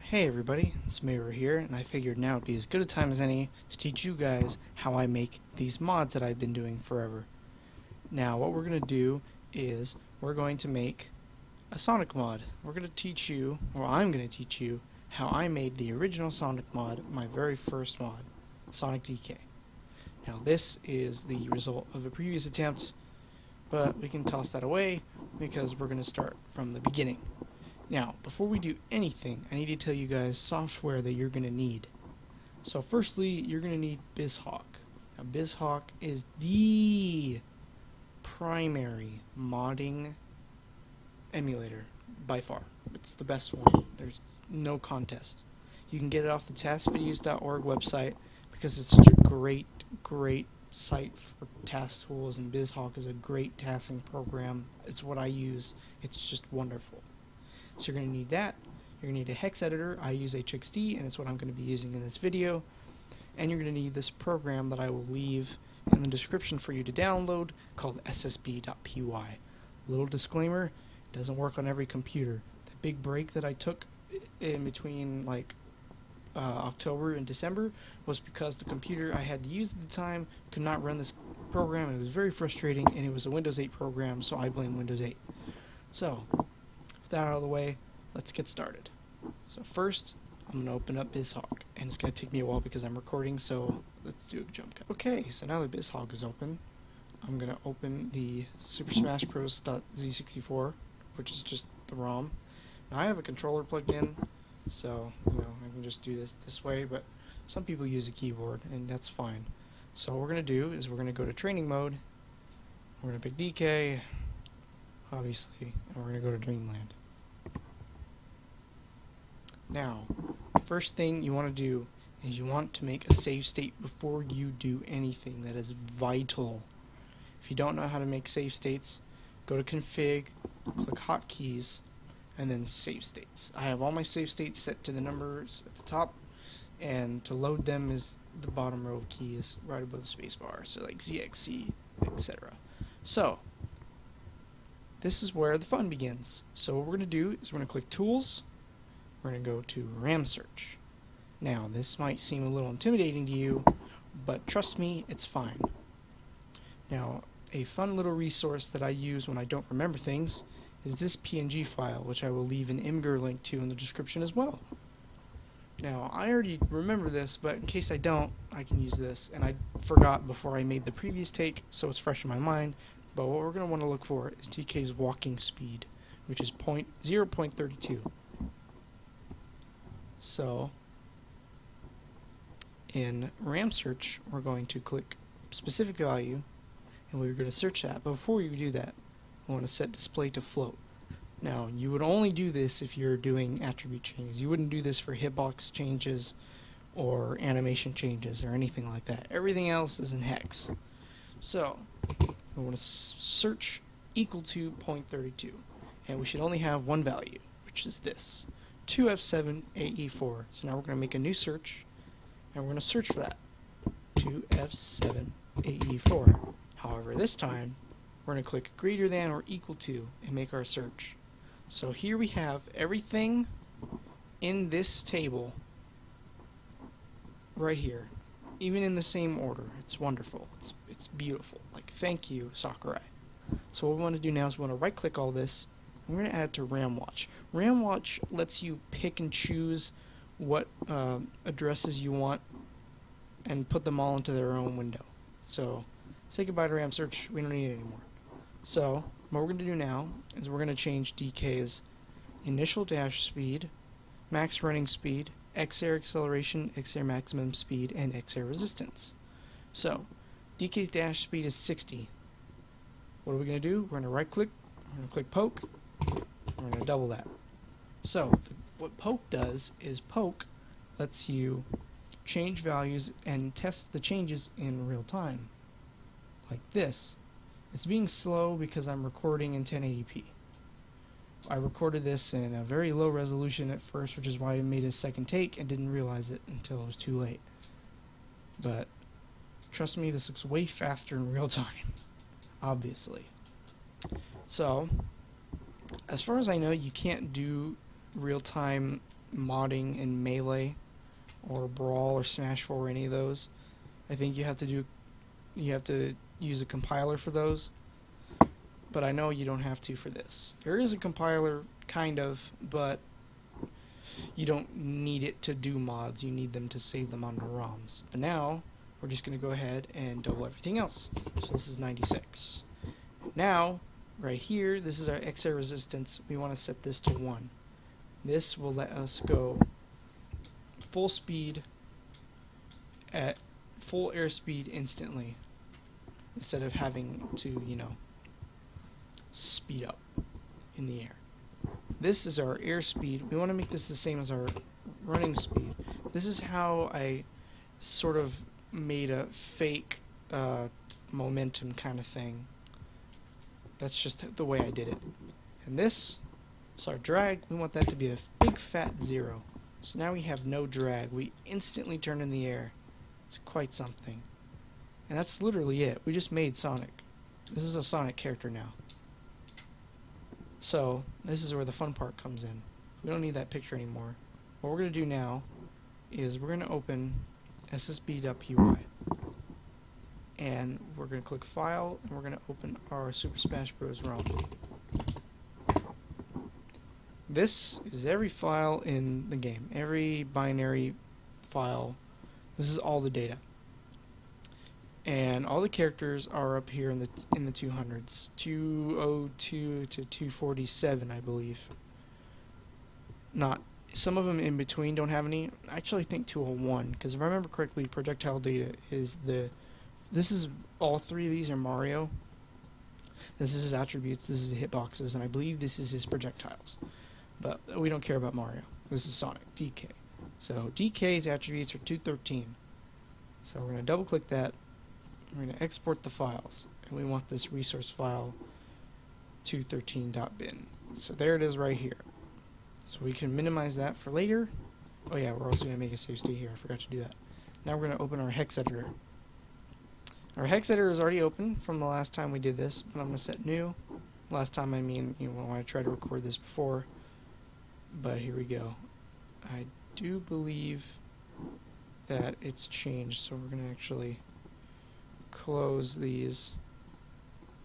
Hey everybody, it's Mayra here, and I figured now would be as good a time as any to teach you guys how I make these mods that I've been doing forever. Now what we're going to do is we're going to make a Sonic mod. We're going to teach you, or I'm going to teach you, how I made the original Sonic mod, my very first mod, Sonic DK. Now this is the result of a previous attempt, but we can toss that away because we're going to start from the beginning. Now, before we do anything, I need to tell you guys software that you're going to need. So firstly, you're going to need BizHawk. Now, BizHawk is the primary modding emulator by far. It's the best one. There's no contest. You can get it off the taskvideos.org website because it's such a great site for task tools, and BizHawk is a great tasking program. It's what I use. It's just wonderful. So you're going to need that. You're going to need a Hex Editor. I use HXD, and it's what I'm going to be using in this video. And you're going to need this program that I will leave in the description for you to download called ssb.py. Little disclaimer, it doesn't work on every computer. The big break that I took in between October and December was because the computer I had to use at the time could not run this program. It was very frustrating, and it was a Windows 8 program, so I blame Windows 8. So, with that out of the way, let's get started. So first, I'm going to open up BizHawk, and it's going to take me a while because I'm recording, so let's do a jump cut. Okay, so now that BizHawk is open, I'm going to open the Super Smash Bros.Z64, which is just the ROM. Now I have a controller plugged in, so I can just do this way, but some people use a keyboard, and that's fine. So what we're going to do is we're going to go to training mode, we're going to pick DK, obviously, and we're going to go to Dreamland. Now, first thing you want to do is you want to make a save state before you do anything. That is vital. If you don't know how to make save states, go to config, click hotkeys, and then save states. I have all my save states set to the numbers at the top, and to load them is the bottom row of keys right above the spacebar, so like ZXC, etc. So, this is where the fun begins. So what we're going to do is we're going to click Tools, we're going to go to RAM Search. Now this might seem a little intimidating to you, but trust me, it's fine. Now a fun little resource that I use when I don't remember things is this PNG file, which I will leave an Imgur link to in the description as well. Now I already remember this, but in case I don't, I can use this, and I forgot before I made the previous take, so it's fresh in my mind. But what we're going to want to look for is DK's walking speed, which is 0.32. So, in RAM search, we're going to click specific value, and we're going to search that. But before we do that, we want to set display to float. Now, you would only do this if you're doing attribute changes. You wouldn't do this for hitbox changes or animation changes or anything like that. Everything else is in hex. So, we want to search equal to 0.32, and we should only have one value, which is this, 2F7AE4. So now we're going to make a new search, and we're going to search for that, 2F7AE4. However, this time, we're going to click greater than or equal to and make our search. So here we have everything in this table right here, even in the same order. It's wonderful. It's beautiful. Like, thank you, Sakurai. So what we want to do now is we want to right-click all this, and we're going to add it to RamWatch. RamWatch lets you pick and choose what addresses you want and put them all into their own window. So say goodbye to RAM Search. We don't need it anymore. So what we're going to do now is we're going to change DK's initial dash speed, max running speed, X-air acceleration, X-air maximum speed, and X-air resistance. So, DK's dash speed is 60. What are we going to do? We're going to right click, we're going to click poke, we're going to double that. So, what poke does is poke lets you change values and test the changes in real time. Like this. It's being slow because I'm recording in 1080p. I recorded this in a very low resolution at first, which is why I made a second take and didn't realize it until it was too late. But trust me, this looks way faster in real time, obviously. So, as far as I know, you can't do real-time modding in Melee or Brawl or Smash 4 or any of those. I think you have to use a compiler for those, but I know you don't have to for this. There is a compiler, kind of, but you don't need it to do mods. You need them to save them onto ROMs. But now we're just going to go ahead and double everything else. So this is 96. Now, right here, this is our X-air resistance. We want to set this to 1. This will let us go full speed at full airspeed instantly, instead of having to, speed up in the air. This is our airspeed. We want to make this the same as our running speed. This is how I sort of made a fake momentum kind of thing. That's just the way I did it. And this is our drag. We want that to be a big fat 0. So now we have no drag. We instantly turn in the air. It's quite something. And that's literally it. We just made Sonic. This is a Sonic character now. So this is where the fun part comes in. We don't need that picture anymore. What we're going to do now is we're going to open SSB.py. And we're going to click File, and we're going to open our Super Smash Bros. ROM. This is every file in the game. Every binary file. This is all the data. And all the characters are up here in the 200s. 202 to 247, I believe. Some of them in between don't have any. I actually think 201, because if I remember correctly, projectile data is this is, all three of these are Mario. This is his attributes, this is his hitboxes, and I believe this is his projectiles. But we don't care about Mario. This is Sonic, DK. So DK's attributes are 213. So we're going to double click that. We're going to export the files. And we want this resource file 213.bin. So there it is right here. So we can minimize that for later. Oh yeah, we're also going to make a save state here. I forgot to do that. Now we're going to open our Hex Editor. Our Hex Editor is already open from the last time we did this, but I'm going to set new. Last time I mean, when I tried to record this before. But here we go. I do believe that it's changed, so we're going to actually close these.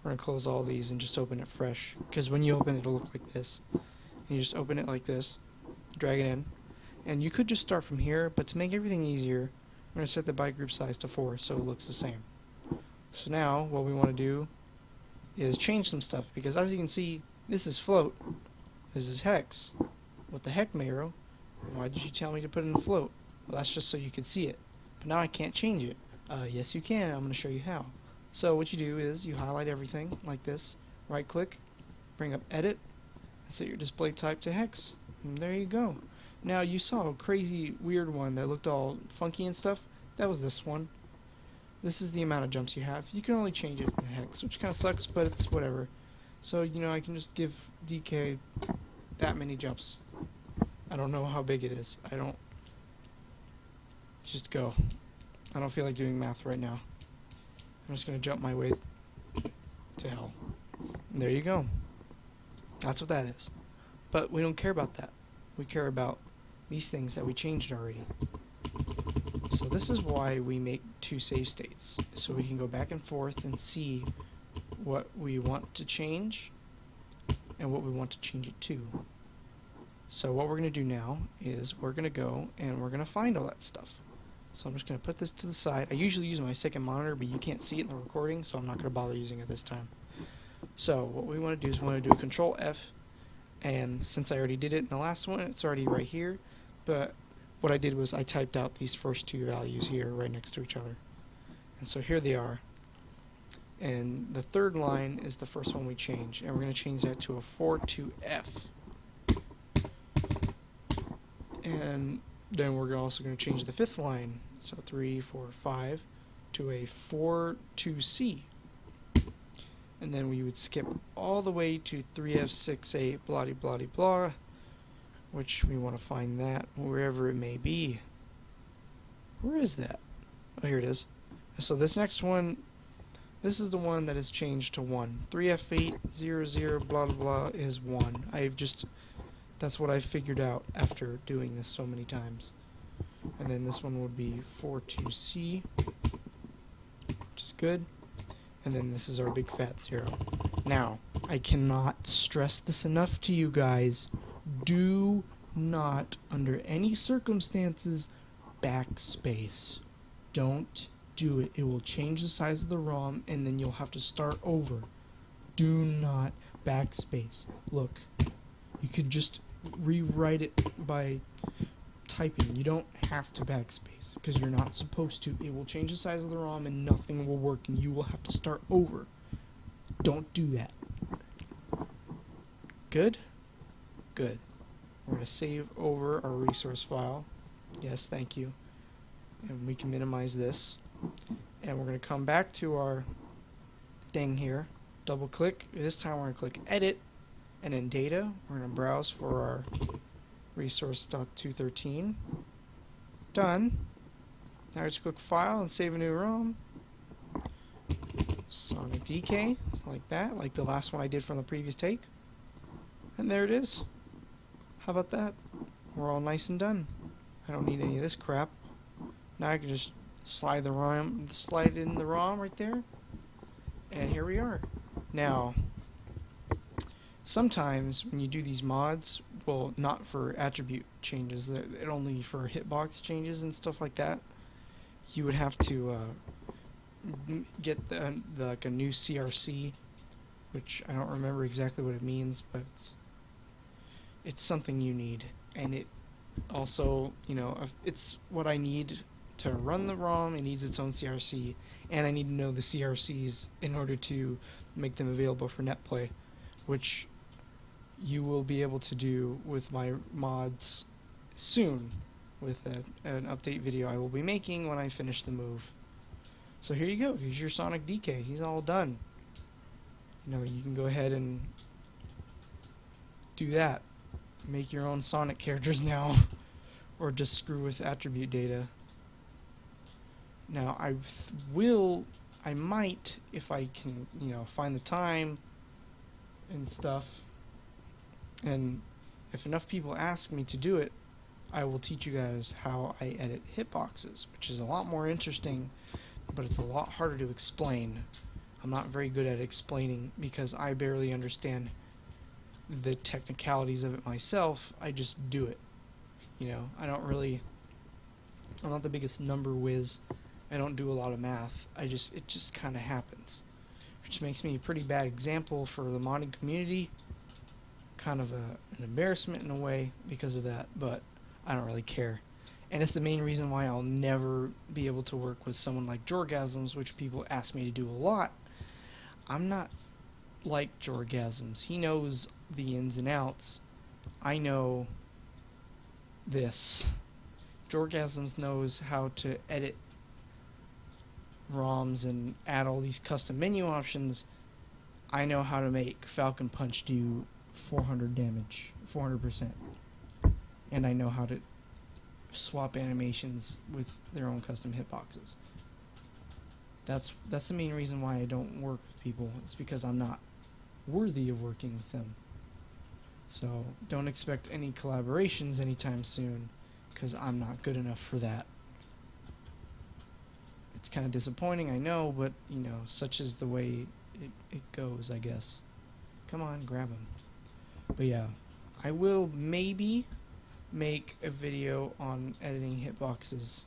We're going to close all these and just open it fresh, because when you open it, it'll look like this. And you just open it like this, drag it in, and you could just start from here, but to make everything easier, I'm going to set the byte group size to 4 so it looks the same. So now what we want to do is change some stuff, because as you can see, this is float, this is hex. What the heck, Mayro? Why did you tell me to put in float? Well, that's just so you could see it. But now I can't change it. Yes you can. I'm going to show you how. So what you do is you highlight everything like this, right click, bring up edit, and set your display type to hex. And there you go. Now you saw a crazy weird one that looked all funky and stuff. That was this one. This is the amount of jumps you have. You can only change it in hex, which kind of sucks, but it's whatever. So, I can just give DK that many jumps. I don't know how big it is. Just go. I don't feel like doing math right now. I'm just going to jump my way to hell. There you go. That's what that is. But we don't care about that. We care about these things that we changed already. So this is why we make 2 save states. So we can go back and forth and see what we want to change and what we want to change it to. So what we're going to do now is we're going to go and we're going to find all that stuff. So I'm just going to put this to the side. I usually use my second monitor, but you can't see it in the recording, so I'm not going to bother using it this time. So what we want to do is we want to do a Control F, and since I already did it in the last one, it's already right here, but what I did was I typed out these first 2 values here right next to each other. And so here they are. And the third line is the first one we change, and we're going to change that to a 4 to F. And then we're also going to change the 5th line, so 3, 4, 5, to a 4 to C. And then we would skip all the way to 3F, 6, 8, blah, blah, blah, blah, which we want to find that wherever it may be. Where is that? Oh, here it is. So this next one, this is the one that is changed to 1. 3F8, 0, 0, blah, blah, blah is 1. I've just That's what I figured out after doing this so many times. And then this one would be 42C, which is good. And then this is our big fat 0. Now, I cannot stress this enough to you guys. Do not, under any circumstances, backspace. Don't do it. It will change the size of the ROM, and then you'll have to start over. Do not backspace. Look, you could just rewrite it by typing. You don't have to backspace, because you're not supposed to. It will change the size of the ROM, and nothing will work, and you will have to start over. Don't do that. Good? Good. We're going to save over our resource file. Yes, thank you. And we can minimize this. And we're going to come back to our thing here. Double click. This time we're going to click Edit. And in Data, we're going to browse for our resource.213. Done. Now just click File and save a new ROM. Sonic DK, like that, like the last one I did from the previous take. And there it is. How about that? We're all nice and done. I don't need any of this crap. Now I can just slide in the ROM right there. And here we are. Now, sometimes when you do these mods, well, not for attribute changes, it only for hitbox changes and stuff like that, you would have to get like a new CRC, which I don't remember exactly what it means, but it's something you need, and it also, you know, it's what I need to run the ROM. It needs its own CRC, and I need to know the CRCs in order to make them available for netplay, which you will be able to do with my mods soon, with an update video I will be making when I finish the move. So here you go. Here's your Sonic DK. He's all done. You know, you can go ahead and do that. Make your own Sonic characters now, or just screw with attribute data. Now I might, if I can, you know, find the time and stuff, and if enough people ask me to do it, I will teach you guys how I edit hitboxes, which is a lot more interesting, but it's a lot harder to explain. I'm not very good at explaining because I barely understand the technicalities of it myself. I just do it. You know, I'm not the biggest number whiz. I don't do a lot of math. It just kind of happens, which makes me a pretty bad example for the modding community. Kind of an embarrassment in a way because of that, but I don't really care. And it's the main reason why I'll never be able to work with someone like Jorgasms, which people ask me to do a lot. I'm not like Jorgasms. He knows the ins and outs. I know this. Jorgasms knows how to edit ROMs and add all these custom menu options. I know how to make Falcon Punch do 400 damage, 400%. And I know how to swap animations with their own custom hitboxes. That's the main reason why I don't work with people. It's because I'm not worthy of working with them. So don't expect any collaborations anytime soon, because I'm not good enough for that. It's kind of disappointing, I know, but you know, such is the way it goes, I guess. Come on, grab them. But yeah, I will maybe make a video on editing hitboxes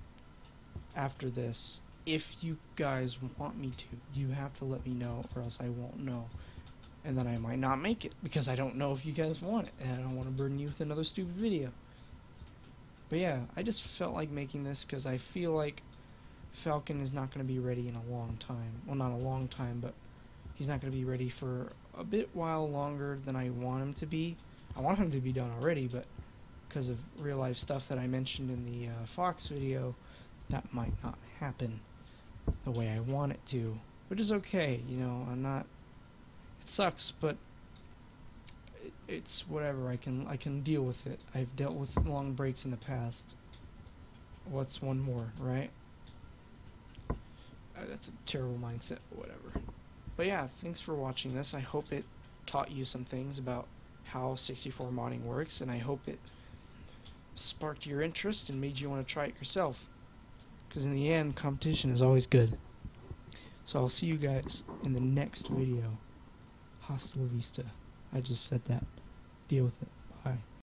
after this. If you guys want me to, you have to let me know, or else I won't know. And then I might not make it, because I don't know if you guys want it, and I don't want to burden you with another stupid video. But yeah, I just felt like making this, because I feel like Falcon is not going to be ready in a long time. Well, not a long time, but he's not going to be ready for a bit while longer than I want him to be. I want him to be done already, but because of real life stuff that I mentioned in the Fox video, that might not happen the way I want it to, which is okay. You know, I'm not. It sucks, but it's whatever. I can deal with it. I've dealt with long breaks in the past. What's one more, right? That's a terrible mindset, but whatever. But yeah, thanks for watching this. I hope it taught you some things about how 64 modding works, and I hope it sparked your interest and made you want to try it yourself. Because in the end, competition is always good. So I'll see you guys in the next video. Hasta la vista. I just said that. Deal with it. Bye.